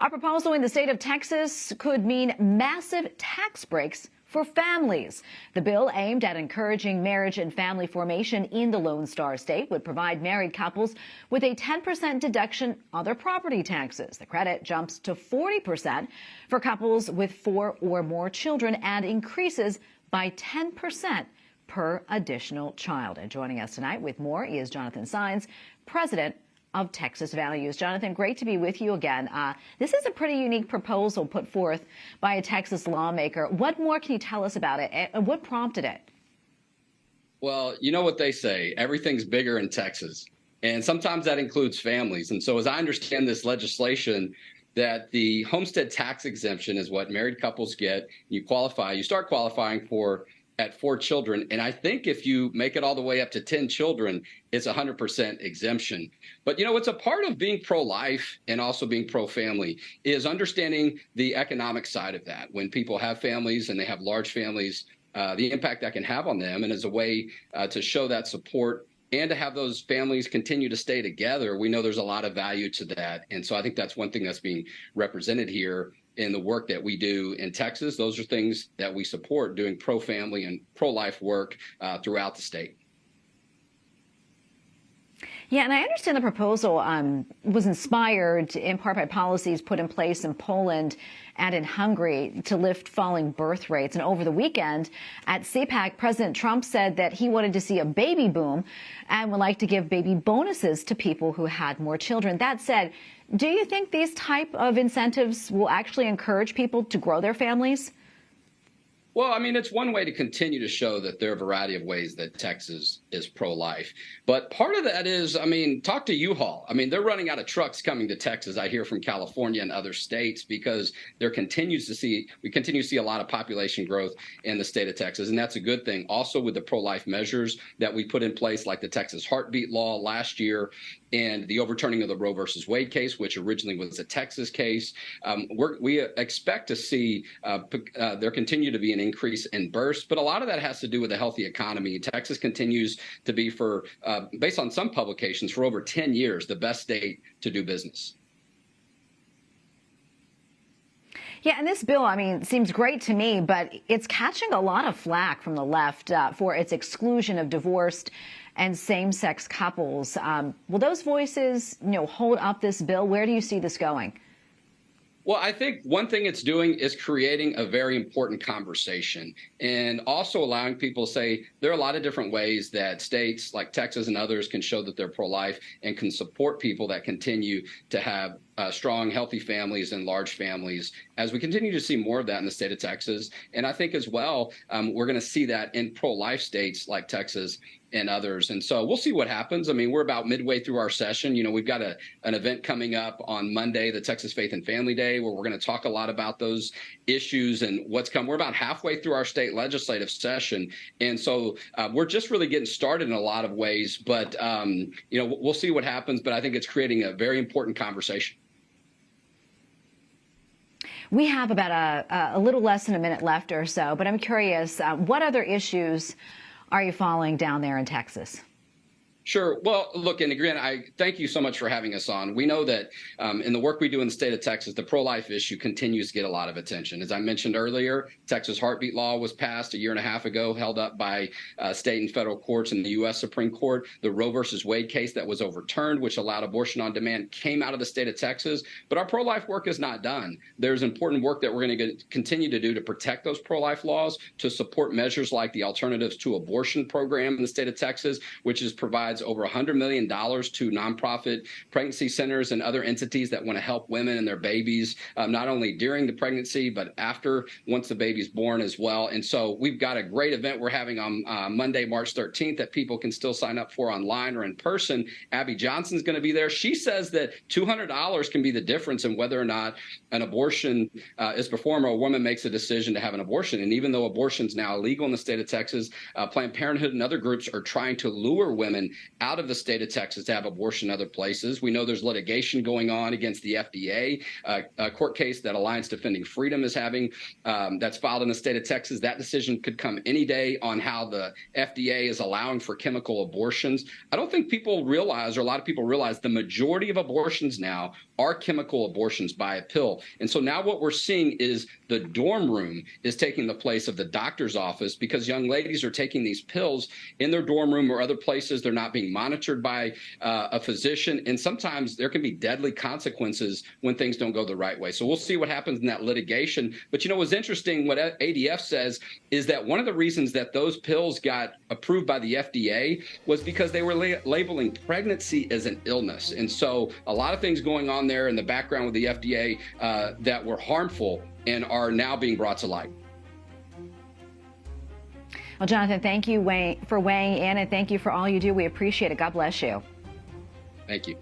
A proposal in the state of Texas could mean massive tax breaks for families. The bill, aimed at encouraging marriage and family formation in the Lone Star State, would provide married couples with a 10% deduction on their property taxes. The credit jumps to 40% for couples with 4 or more children and increases by 10% per additional child. And joining us tonight with more is Jonathan Saenz, president of Texas Values. Jonathan, great to be with you again. This is a pretty unique proposal put forth by a Texas lawmaker. What more can you tell us about it, and what prompted it? Well, you know what they say, everything's bigger in Texas, and sometimes that includes families. And so as I understand this legislation, that the homestead tax exemption is what married couples get. You start qualifying for at 4 children. And I think if you make it all the way up to 10 children, it's 100% exemption. But, you know, it's a part of being pro-life and also being pro-family is understanding the economic side of that. When people have families and they have large families, the impact that can have on them. And as a way to show that support and to have those families continue to stay together, we know there's a lot of value to that. And so I think that's one thing that's being represented here in the work that we do in Texas. Those are things that we support, doing pro-family and pro-life work throughout the state. Yeah, and I understand the proposal was inspired in part by policies put in place in Poland and in Hungary to lift falling birth rates. And over the weekend at CPAC, President Trump said that he wanted to see a baby boom and would like to give baby bonuses to people who had more children. That said, do you think these type of incentives will actually encourage people to grow their families? Well, I mean, it's one way to continue to show that there are a variety of ways that Texas is pro-life. But part of that is, I mean, talk to U-Haul. I mean, they're running out of trucks coming to Texas, I hear from California and other states, because we continue to see a lot of population growth in the state of Texas. And that's a good thing. Also, with the pro-life measures that we put in place, like the Texas heartbeat law last year and the overturning of the Roe versus Wade case, which originally was a Texas case, we expect to see there continue to be an increase in births, but a lot of that has to do with a healthy economy. Texas continues to be, based on some publications, for over 10 years, the best state to do business. Yeah, and this bill, I mean, seems great to me, but it's catching a lot of flack from the left for its exclusion of divorced and same-sex couples. Will those voices, hold up this bill? Where do you see this going? Well, I think one thing it's doing is creating a very important conversation and also allowing people to say there are a lot of different ways that states like Texas and others can show that they're pro-life and can support people that continue to have strong, healthy families and large families, as we continue to see more of that in the state of Texas. And I think as well, we're going to see that in pro-life states like Texas and others. And so we'll see what happens. I mean, we're about midway through our session. We've got an event coming up on Monday, the Texas Faith and Family Day, where we're going to talk a lot about those issues and what's come. We're about halfway through our state legislative session. And so we're just really getting started in a lot of ways. But, we'll see what happens. But I think it's creating a very important conversation. We have about a little less than a minute left or so, but I'm curious, what other issues are you following down there in Texas? Sure. Well, look, and again, I thank you so much for having us on. We know that in the work we do in the state of Texas, the pro-life issue continues to get a lot of attention. As I mentioned earlier, Texas heartbeat law was passed a year and a half ago, held up by state and federal courts and the U.S. Supreme Court. The Roe versus Wade case that was overturned, which allowed abortion on demand, came out of the state of Texas. But our pro-life work is not done. There's important work that we're going to continue to do to protect those pro-life laws, to support measures like the Alternatives to Abortion program in the state of Texas, which provides over $100 million to nonprofit pregnancy centers and other entities that want to help women and their babies, not only during the pregnancy, but after, once the baby's born as well. And so we've got a great event we're having on Monday, March 13th, that people can still sign up for online or in person. Abby Johnson's going to be there. She says that $200 can be the difference in whether or not an abortion is performed or a woman makes a decision to have an abortion. And even though abortion's now illegal in the state of Texas, Planned Parenthood and other groups are trying to lure women out of the state of Texas to have abortion in other places. We know there's litigation going on against the FDA, a court case that Alliance Defending Freedom is having that's filed in the state of Texas. That decision could come any day on how the FDA is allowing for chemical abortions. I don't think people realize, or a lot of people realize, the majority of abortions now are chemical abortions by a pill. And so now what we're seeing is the dorm room is taking the place of the doctor's office because young ladies are taking these pills in their dorm room or other places. They're not being monitored by a physician. And sometimes there can be deadly consequences when things don't go the right way. So we'll see what happens in that litigation. But what's interesting, what ADF says is that one of the reasons that those pills got approved by the FDA was because they were labeling pregnancy as an illness. And so a lot of things going on there in the background with the FDA that were harmful and are now being brought to light. Well, Jonathan, thank you for weighing in, and thank you for all you do. We appreciate it. God bless you. Thank you.